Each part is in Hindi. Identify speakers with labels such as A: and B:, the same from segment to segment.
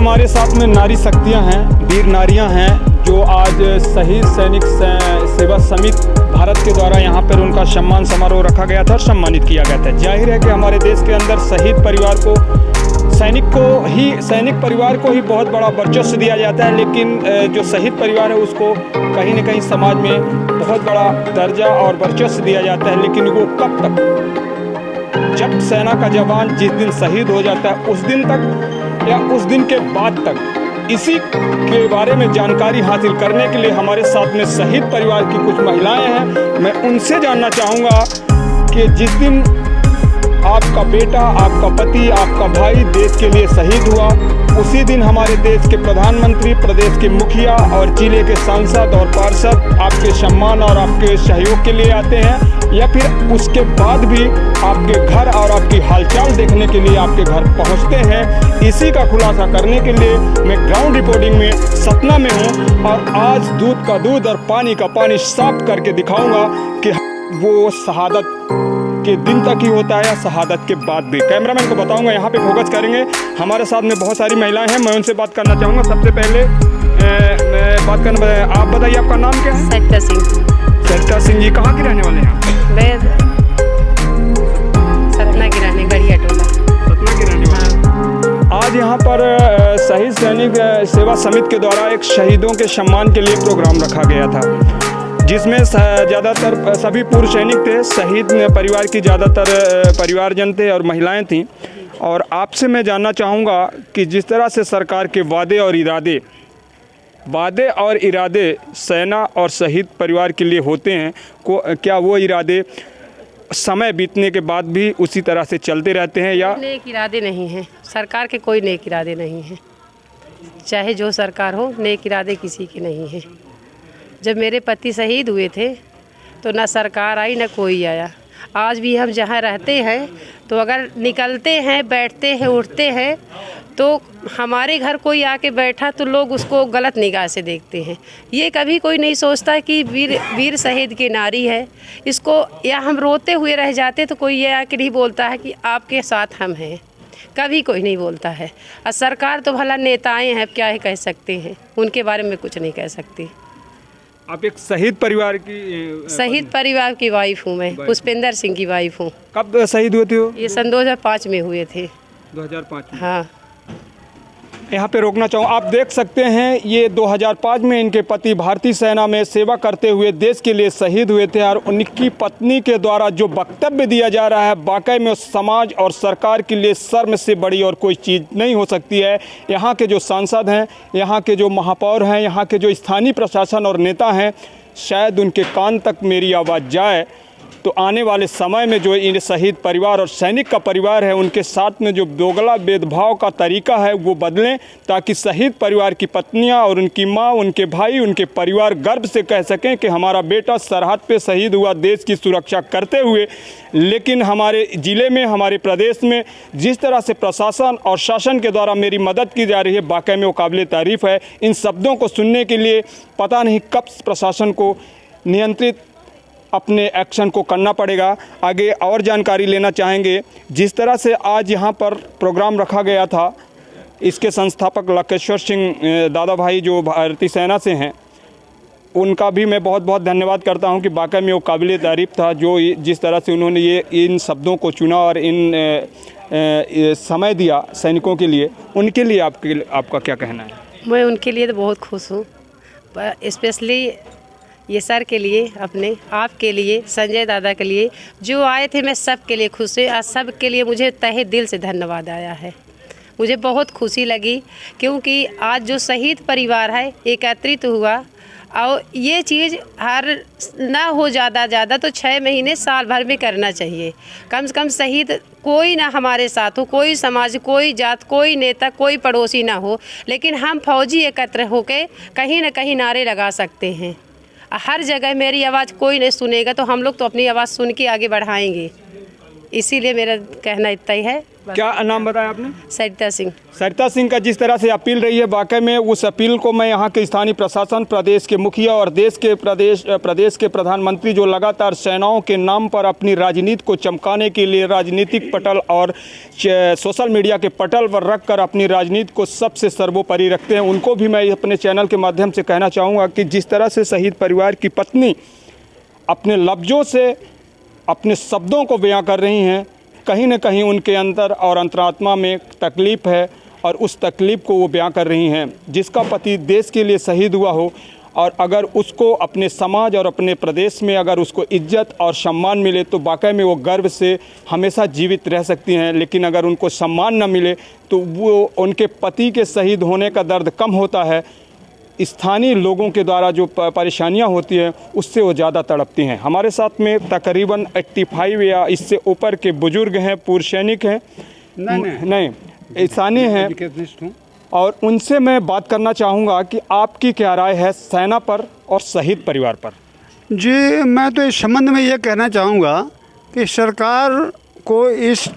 A: हमारे साथ में नारी शक्तियां हैं, वीर नारियां हैं, जो आज शहीद सैनिक सेवा समिति भारत के द्वारा यहाँ पर उनका सम्मान समारोह रखा गया था और सम्मानित किया गया था। जाहिर है कि हमारे देश के अंदर शहीद परिवार को, सैनिक परिवार को ही बहुत बड़ा वर्चस्व दिया जाता है, लेकिन जो शहीद परिवार है उसको कहीं न कहीं समाज में बहुत बड़ा दर्जा और वर्चस्व दिया जाता है। लेकिन वो कब तक, जब सेना का जवान जिस दिन शहीद हो जाता है उस दिन तक या उस दिन के बाद तक, इसी के बारे में जानकारी हासिल करने के लिए हमारे साथ में शहीद परिवार की कुछ महिलाएं हैं। मैं उनसे जानना चाहूँगा कि जिस दिन आपका बेटा, आपका पति, आपका भाई देश के लिए शहीद हुआ, उसी दिन हमारे देश के प्रधानमंत्री, प्रदेश के मुखिया और जिले के सांसद और पार्षद आपके सम्मान और आपके सहयोग के लिए आते हैं, या फिर उसके बाद भी आपके घर और आपकी हालचाल देखने के लिए आपके घर पहुंचते हैं। इसी का खुलासा करने के लिए मैं ग्राउंड रिपोर्टिंग में सतना में हूं और आज दूध का दूध और पानी का पानी साफ करके दिखाऊंगा कि वो शहादत के दिन तक ही होता है या शहादत के बाद भी। कैमरामैन को बताऊंगा, यहाँ पे फोकस करेंगे। हमारे साथ में बहुत सारी महिलाएं हैं, मैं उनसे बात करना चाहूँगा। सबसे पहले मैं बात करना, आप बताइए आपका नाम क्या है?
B: सरिता सिंह।
A: सरिता सिंह जी कहाँ के रहने वाले हैं?
B: मैं सतना की रहने, गढ़िया टोला।
A: सतना के रहने वाले। आज यहाँ पर शहीद सैनिक सेवा समिति के द्वारा एक शहीदों के सम्मान के लिए प्रोग्राम रखा गया था, जिसमें ज़्यादातर सभी पूर्व सैनिक थे, शहीद परिवार की ज़्यादातर परिवारजन थे और महिलाएं थीं। और आपसे मैं जानना चाहूँगा कि जिस तरह से सरकार के वादे और इरादे सेना और शहीद परिवार के लिए होते हैं, क्या वो इरादे समय बीतने के बाद भी उसी तरह से चलते रहते हैं या?
B: नेक इरादे नहीं हैं, सरकार के कोई नेक इरादे नहीं हैं। चाहे जो सरकार हो, नेक इरादे किसी के नहीं हैं। जब मेरे पति शहीद हुए थे तो ना सरकार आई ना कोई आया। आज भी हम जहाँ रहते हैं तो अगर निकलते हैं, बैठते हैं, उठते हैं तो हमारे घर कोई आके बैठा तो लोग उसको गलत निगाह से देखते हैं। ये कभी कोई नहीं सोचता कि वीर शहीद की नारी है इसको, या हम रोते हुए रह जाते तो कोई ये आके नहीं बोलता है कि आपके साथ हम हैं। कभी कोई नहीं बोलता है। और सरकार तो भला नेताएं हैं, क्या कह सकते हैं, उनके बारे में कुछ नहीं कह सकती।
A: आप एक शहीद परिवार की
B: वाइफ हूँ मैं, पुष्पेंद्र सिंह की वाइफ हूँ।
A: कब शहीद हुए थे वो?
B: ये सन 2005 में हुए थे।
A: 2005 में?
B: हाँ।
A: यहाँ पे रोकना चाहूँ, आप देख सकते हैं ये 2005 में इनके पति भारतीय सेना में सेवा करते हुए देश के लिए शहीद हुए थे। और उनकी पत्नी के द्वारा जो वक्तव्य दिया जा रहा है, वाकई में समाज और सरकार के लिए शर्म से बड़ी और कोई चीज़ नहीं हो सकती है। यहाँ के जो सांसद हैं, यहाँ के जो महापौर हैं, यहाँ के जो स्थानीय प्रशासन और नेता हैं, शायद उनके कान तक मेरी आवाज़ जाए तो आने वाले समय में जो इन शहीद परिवार और सैनिक का परिवार है, उनके साथ में जो दोगला भेदभाव का तरीका है वो बदलें, ताकि शहीद परिवार की पत्नियां और उनकी मां, उनके भाई, उनके परिवार गर्व से कह सकें कि हमारा बेटा सरहद पे शहीद हुआ देश की सुरक्षा करते हुए। लेकिन हमारे ज़िले में, हमारे प्रदेश में जिस तरह से प्रशासन और शासन के द्वारा मेरी मदद की जा रही है, वाकई में वो काबिल तारीफ़ है। इन शब्दों को सुनने के लिए पता नहीं कब प्रशासन को नियंत्रित अपने एक्शन को करना पड़ेगा। आगे और जानकारी लेना चाहेंगे। जिस तरह से आज यहाँ पर प्रोग्राम रखा गया था, इसके संस्थापक लकेश्वर सिंह दादा भाई जो भारतीय सेना से हैं, उनका भी मैं बहुत बहुत धन्यवाद करता हूँ कि वाकई में वो काबिल तारीफ़ था। जो जिस तरह से उन्होंने इन शब्दों को चुना और समय दिया सैनिकों के लिए, उनके लिए आपका क्या कहना है?
B: मैं उनके लिए तो बहुत खुश हूँ, स्पेशली ये सर के लिए, अपने आपके लिए, संजय दादा के लिए जो आए थे, मैं सब के लिए खुश हूँ। आज सब के लिए मुझे तहे दिल से धन्यवाद आया है। मुझे बहुत खुशी लगी क्योंकि आज जो शहीद परिवार है एकत्रित हुआ, और ये चीज़ हर ना हो ज़्यादा तो 6 महीने साल भर में करना चाहिए। कम से कम शहीद कोई ना हमारे साथ हो, कोई समाज, कोई जात, कोई नेता, कोई पड़ोसी ना हो, लेकिन हम फौजी एकत्र होकर कहीं ना कहीं नारे लगा सकते हैं। हर जगह मेरी आवाज़ कोई नहीं सुनेगा तो हम लोग तो अपनी आवाज़ सुन के आगे बढ़ाएंगे। इसीलिए मेरा कहना इतना ही है।
A: क्या नाम बताया आपने?
B: सरिता सिंह।
A: सरिता सिंह का जिस तरह से अपील रही है, वाकई में उस अपील को मैं यहाँ के स्थानीय प्रशासन, प्रदेश के मुखिया और देश के प्रदेश के प्रधानमंत्री जो लगातार सेनाओं के नाम पर अपनी राजनीति को चमकाने के लिए राजनीतिक पटल और सोशल मीडिया के पटल पर रख कर अपनी राजनीति को सबसे सर्वोपरि रखते हैं, उनको भी मैं अपने चैनल के माध्यम से कहना चाहूँगा कि जिस तरह से शहीद परिवार की पत्नी अपने लफ्ज़ों से अपने शब्दों को बयां कर रही हैं, कहीं न कहीं उनके अंदर और अंतरात्मा में तकलीफ़ है और उस तकलीफ़ को वो बयां कर रही हैं। जिसका पति देश के लिए शहीद हुआ हो और अगर उसको अपने समाज और अपने प्रदेश में अगर उसको इज्जत और सम्मान मिले तो वाकई में वो गर्व से हमेशा जीवित रह सकती हैं, लेकिन अगर उनको सम्मान न मिले तो वो उनके पति के शहीद होने का दर्द कम होता है, स्थानीय लोगों के द्वारा जो परेशानियां होती हैं उससे वो ज़्यादा तड़पती हैं। हमारे साथ में तकरीबन 85 या इससे ऊपर के बुजुर्ग हैं, पूर्व सैनिक हैं, नहीं स्थानीय हैं, और उनसे मैं बात करना चाहूँगा कि आपकी क्या राय है सेना पर और शहीद परिवार पर?
C: जी, मैं तो इस संबंध में ये कहना चाहूँगा कि सरकार को इस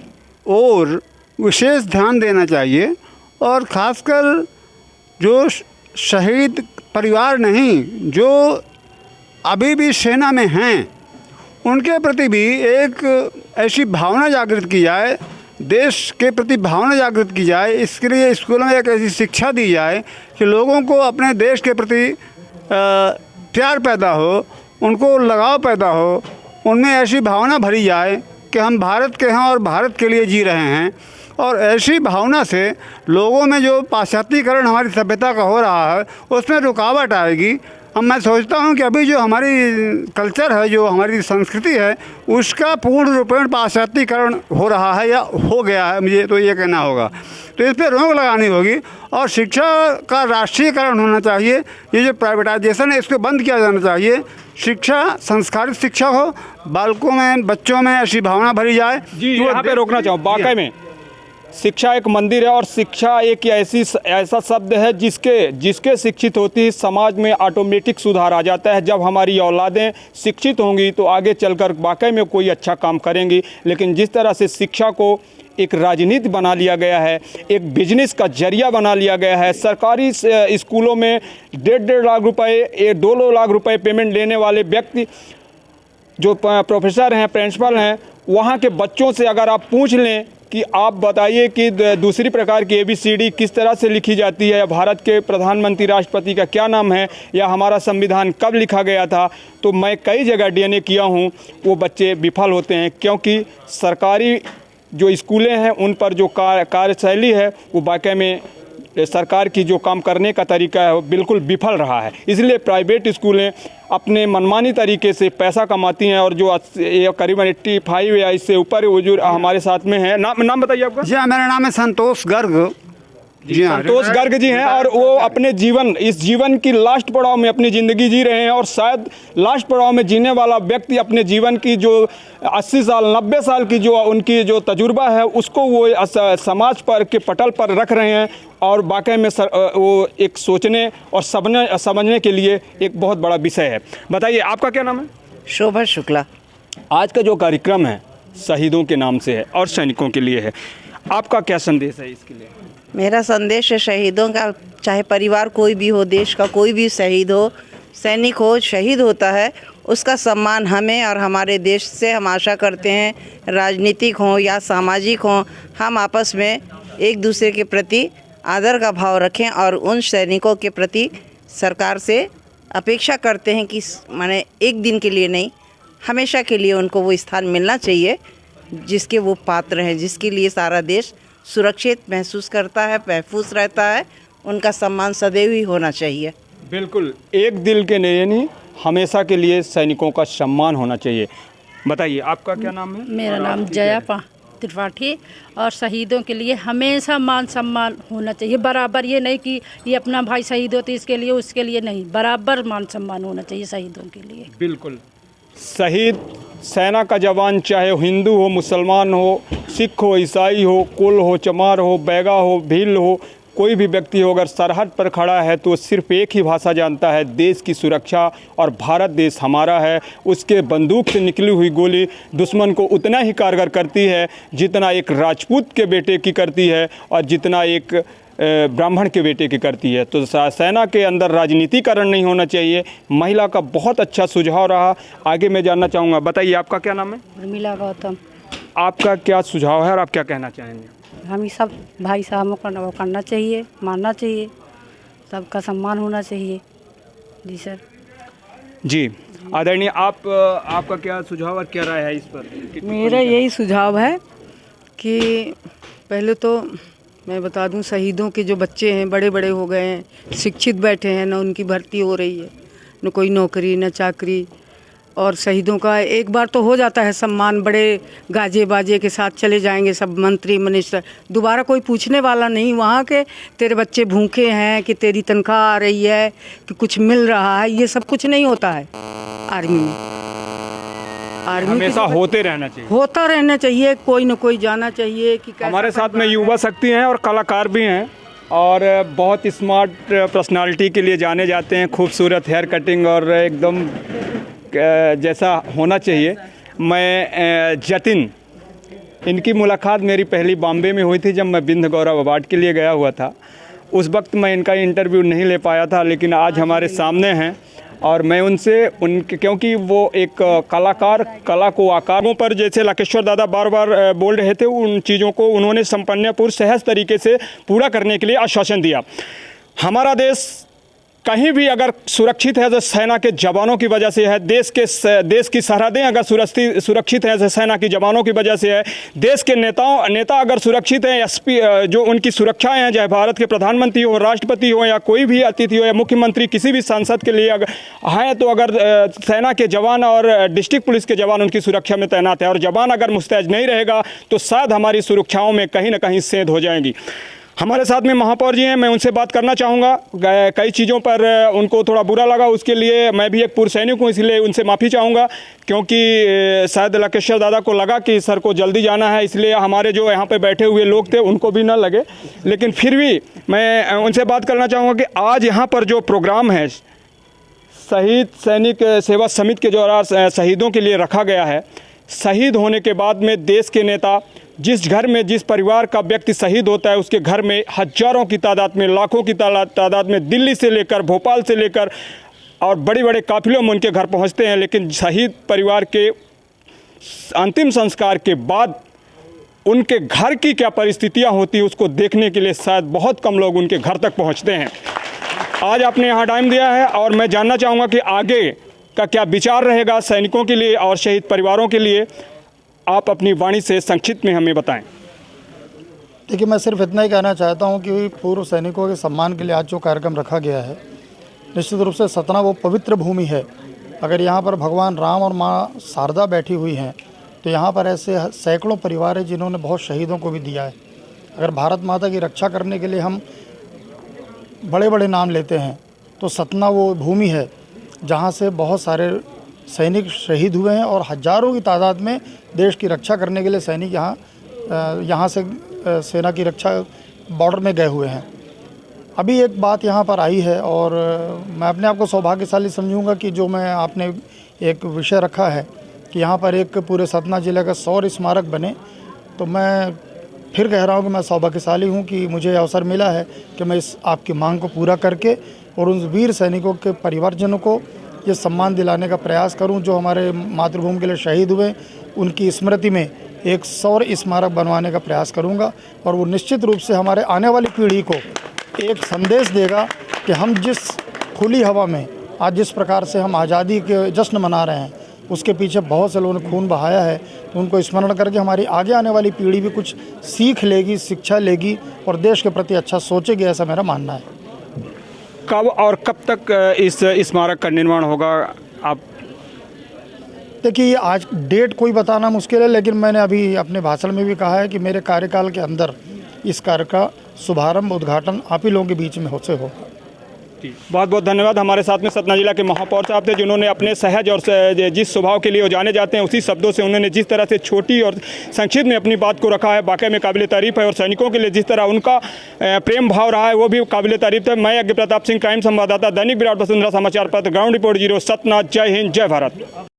C: ओर विशेष ध्यान देना चाहिए और ख़ासकर जो शहीद परिवार नहीं, जो अभी भी सेना में हैं, उनके प्रति भी एक ऐसी भावना जागृत की जाए, देश के प्रति भावना जागृत की जाए। इसके लिए स्कूलों में एक ऐसी शिक्षा दी जाए कि लोगों को अपने देश के प्रति प्यार पैदा हो, उनको लगाव पैदा हो, उनमें ऐसी भावना भरी जाए कि हम भारत के हैं और भारत के लिए जी रहे हैं। और ऐसी भावना से लोगों में जो पाश्चात्यकरण हमारी सभ्यता का हो रहा है उसमें रुकावट आएगी। अब मैं सोचता हूँ कि अभी जो हमारी कल्चर है, जो हमारी संस्कृति है, उसका पूर्ण रूपेण पाश्चात्यकरण हो रहा है या हो गया है, मुझे तो ये कहना होगा। तो इस पर रोक लगानी होगी और शिक्षा का राष्ट्रीयकरण होना चाहिए। ये जो प्राइवेटाइजेशन है इसको बंद किया जाना चाहिए। शिक्षा संस्कारित शिक्षा हो, बालकों में, बच्चों में ऐसी भावना भरी जाए।
A: जी, यहाँ पे रोकना चाहूँ, वाकई में शिक्षा एक मंदिर है और शिक्षा एक ऐसा शब्द है जिसके शिक्षित होती है समाज में ऑटोमेटिक सुधार आ जाता है। जब हमारी औलादें शिक्षित होंगी तो आगे चलकर वाकई में कोई अच्छा काम करेंगी। लेकिन जिस तरह से शिक्षा को एक राजनीति बना लिया गया है, एक बिजनेस का जरिया बना लिया गया है, सरकारी स्कूलों में 1.5 लाख रुपए 2 लाख रुपए पेमेंट लेने वाले व्यक्ति जो प्रोफेसर हैं, प्रिंसिपल हैं, वहाँ के बच्चों से अगर आप पूछ लें कि आप बताइए कि दूसरी प्रकार की ABCD किस तरह से लिखी जाती है, या भारत के प्रधानमंत्री राष्ट्रपति का क्या नाम है, या हमारा संविधान कब लिखा गया था, तो मैं कई जगह DNA किया हूँ, वो बच्चे विफल होते हैं क्योंकि सरकारी जो स्कूलें हैं उन पर जो कार्यशैली है वो वाकई में सरकार की जो काम करने का तरीका है वो बिल्कुल विफल रहा है। इसलिए प्राइवेट स्कूलें अपने मनमानी तरीके से पैसा कमाती हैं और जो करीबन 85 या इससे ऊपर बुजुर्ग हमारे साथ में हैं। नाम बताइए आपका?
C: जी हाँ, मेरा नाम है संतोष गर्ग।
A: जी हाँ, संतोष गर्ग जी हैं और वो अपने इस जीवन की लास्ट पड़ाव में अपनी ज़िंदगी जी रहे हैं और शायद लास्ट पड़ाव में जीने वाला व्यक्ति अपने जीवन की जो 80 साल 90 साल की जो उनकी जो तजुर्बा है उसको वो समाज पर के पटल पर रख रहे हैं और वाकई में वो एक सोचने और समझने के लिए एक बहुत बड़ा विषय है। बताइए, आपका क्या नाम है?
D: शोभा शुक्ला।
A: आज का जो कार्यक्रम है शहीदों के नाम से है और सैनिकों के लिए है, आपका क्या संदेश है इसके लिए?
D: मेरा संदेश है शहीदों का, चाहे परिवार कोई भी हो, देश का कोई भी शहीद हो, सैनिक हो, शहीद होता है, उसका सम्मान हमें और हमारे देश से हम आशा करते हैं, राजनीतिक हो या सामाजिक हो, हम आपस में एक दूसरे के प्रति आदर का भाव रखें और उन सैनिकों के प्रति सरकार से अपेक्षा करते हैं कि माने एक दिन के लिए नहीं, हमेशा के लिए उनको वो स्थान मिलना चाहिए जिसके वो पात्र हैं, जिसके लिए सारा देश सुरक्षित महसूस करता है, महफूज रहता है। उनका सम्मान सदैव ही होना चाहिए।
A: बिल्कुल, एक दिल के नहीं, हमेशा के लिए सैनिकों का सम्मान होना चाहिए। बताइए, आपका क्या नाम है?
E: मेरा नाम जया त्रिपाठी। और शहीदों के लिए हमेशा मान सम्मान होना चाहिए, बराबर। ये नहीं कि ये अपना भाई शहीद होते इसके लिए उसके लिए नहीं, बराबर मान सम्मान होना चाहिए शहीदों के लिए।
A: बिल्कुल, शहीद सेना का जवान चाहे हिंदू हो, मुसलमान हो, सिख हो, ईसाई हो, कुल हो, चमार हो, बैगा हो, भील हो, कोई भी व्यक्ति हो अगर सरहद पर खड़ा है तो सिर्फ एक ही भाषा जानता है, देश की सुरक्षा, और भारत देश हमारा है। उसके बंदूक से निकली हुई गोली दुश्मन को उतना ही कारगर करती है जितना एक राजपूत के बेटे की करती है और जितना एक ब्राह्मण के बेटे की करती है। तो सेना के अंदर राजनीतिकरण नहीं होना चाहिए। महिला का बहुत अच्छा सुझाव रहा। आगे मैं जानना चाहूँगा, बताइए आपका क्या नाम है?
E: उर्मिला गौतम।
A: आपका क्या सुझाव है और आप क्या कहना चाहेंगे?
E: हम ही सब भाई साहबों का वो करना चाहिए, मानना चाहिए, सबका सम्मान होना चाहिए। जी सर।
A: जी आदरणीय, आपका क्या सुझाव और क्या राय है इस पर?
F: मेरा यही सुझाव है कि पहले तो मैं बता दूं, शहीदों के जो बच्चे हैं बड़े बड़े हो गए हैं, शिक्षित बैठे हैं, ना उनकी भर्ती हो रही है, न कोई नौकरी न चाकरी। और शहीदों का एक बार तो हो जाता है सम्मान, बड़े गाजे बाजे के साथ चले जाएंगे सब मंत्री मिनिस्टर, दोबारा कोई पूछने वाला नहीं वहाँ के तेरे बच्चे भूखे हैं कि तेरी तनख्वाह आ रही है कि कुछ मिल रहा है। ये सब कुछ नहीं होता है आर्मी में। आर्मी
A: हमेशा होते रहना चाहिए,
F: होता रहना चाहिए, कोई न कोई जाना चाहिए कि
A: हमारे साथ में युवा शक्ति हैं और कलाकार भी हैं और बहुत स्मार्ट पर्सनालिटी के लिए जाने जाते हैं, खूबसूरत हेयर कटिंग और एकदम जैसा होना चाहिए। मैं जतिन, इनकी मुलाकात मेरी पहली बॉम्बे में हुई थी जब मैं बिंद गौरव अवार्ड के लिए गया हुआ था। उस वक्त मैं इनका इंटरव्यू नहीं ले पाया था, लेकिन आज हमारे सामने हैं और मैं उनके क्योंकि वो एक कलाकार, कला को आकारों पर, जैसे लाकेश्वर दादा बार बार बोल रहे थे, उन चीज़ों को उन्होंने संपन्नपूर्ण सहज तरीके से पूरा करने के लिए आश्वासन दिया। हमारा देश कहीं भी अगर सुरक्षित है तो सेना के जवानों की वजह से है। देश की सरहदें अगर सुरक्षित हैं तो सेना के जवानों की वजह से है। देश के नेता अगर सुरक्षित हैं, एसपी जो उनकी सुरक्षाएं हैं, चाहे भारत के प्रधानमंत्री हो, राष्ट्रपति हो या कोई भी अतिथि हो या मुख्यमंत्री किसी भी सांसद के लिए अगर हैं, तो अगर सेना के जवान और डिस्ट्रिक्ट पुलिस के जवान उनकी सुरक्षा में तैनात है और जवान अगर मुस्तैद नहीं रहेगा तो शायद हमारी सुरक्षाओं में कहीं ना कहीं सेंध हो जाएंगी। हमारे साथ में महापौर जी हैं, मैं उनसे बात करना चाहूँगा। कई चीज़ों पर उनको थोड़ा बुरा लगा, उसके लिए मैं भी एक पूर्व सैनिक हूँ, इसलिए उनसे माफ़ी चाहूँगा, क्योंकि शायद लाकेश्वर दादा को लगा कि सर को जल्दी जाना है, इसलिए हमारे जो यहाँ पे बैठे हुए लोग थे उनको भी ना लगे। लेकिन फिर भी मैं उनसे बात करना चाहूँगा कि आज यहाँ पर जो प्रोग्राम है शहीद सैनिक सेवा समिति के द्वारा शहीदों के लिए रखा गया है, शहीद होने के बाद में देश के नेता, जिस घर में जिस परिवार का व्यक्ति शहीद होता है उसके घर में हजारों की तादाद में, लाखों की तादाद में दिल्ली से लेकर भोपाल से लेकर और बड़े बड़े काफिलों में उनके घर पहुंचते हैं। लेकिन शहीद परिवार के अंतिम संस्कार के बाद उनके घर की क्या परिस्थितियां होती हैं उसको देखने के लिए शायद बहुत कम लोग उनके घर तक पहुंचते हैं। आज आपने यहाँ टाइम दिया है और मैं जानना चाहूँगा कि आगे का क्या विचार रहेगा सैनिकों के लिए और शहीद परिवारों के लिए। आप अपनी वाणी से संक्षिप्त में हमें बताएं।
G: देखिए, मैं सिर्फ इतना ही कहना चाहता हूं कि पूर्व सैनिकों के सम्मान के लिए आज जो कार्यक्रम रखा गया है, निश्चित रूप से सतना वो पवित्र भूमि है। अगर यहाँ पर भगवान राम और माँ शारदा बैठी हुई हैं तो यहाँ पर ऐसे सैकड़ों परिवार हैं जिन्होंने बहुत शहीदों को भी दिया है। अगर भारत माता की रक्षा करने के लिए हम बड़े बड़े नाम लेते हैं तो सतना वो भूमि है जहाँ से बहुत सारे सैनिक शहीद हुए हैं और हजारों की तादाद में देश की रक्षा करने के लिए सैनिक यहाँ से सेना की रक्षा बॉर्डर में गए हुए हैं। अभी एक बात यहाँ पर आई है और मैं अपने आप को सौभाग्यशाली समझूंगा कि जो मैं आपने एक विषय रखा है कि यहाँ पर एक पूरे सतना जिले का शौर्य स्मारक बने, तो मैं फिर कह रहा हूँ कि मैं सौभाग्यशाली हूँ कि मुझे अवसर मिला है कि मैं इस आपकी मांग को पूरा करके और उन वीर सैनिकों के परिवारजनों को ये सम्मान दिलाने का प्रयास करूं जो हमारे मातृभूमि के लिए शहीद हुए। उनकी स्मृति में एक शौर्य स्मारक बनवाने का प्रयास करूंगा और वो निश्चित रूप से हमारे आने वाली पीढ़ी को एक संदेश देगा कि हम जिस खुली हवा में आज जिस प्रकार से हम आज़ादी के जश्न मना रहे हैं उसके पीछे बहुत से लोगों ने खून बहाया है, तो उनको स्मरण करके हमारी आगे आने वाली पीढ़ी भी कुछ सीख लेगी, शिक्षा लेगी और देश के प्रति अच्छा सोचेगी, ऐसा मेरा मानना है।
A: कब और कब तक इस स्मारक का निर्माण होगा? आप
G: देखिए, आज डेट कोई बताना मुश्किल है, लेकिन मैंने अभी अपने भाषण में भी कहा है कि मेरे कार्यकाल के अंदर इस कार्य का शुभारंभ, उद्घाटन आप ही लोगों के बीच में होगा।
A: बहुत बहुत धन्यवाद। हमारे साथ में सतना जिला के महापौर साहब थे, जिन्होंने अपने सहज और जिस स्वभाव के लिए वो जाने जाते हैं उसी शब्दों से उन्होंने जिस तरह से छोटी और संक्षिप्त में अपनी बात को रखा है, वाकई में काबिल तारीफ है। और सैनिकों के लिए जिस तरह उनका प्रेम भाव रहा है वो भी काबिल तारीफ है। मैं यज्ञ प्रताप सिंह, क्राइम संवाददाता, दैनिक विराट वसुंधरा समाचार पत्र, ग्राउंड रिपोर्ट 0 सतना। जय हिंद, जय भारत।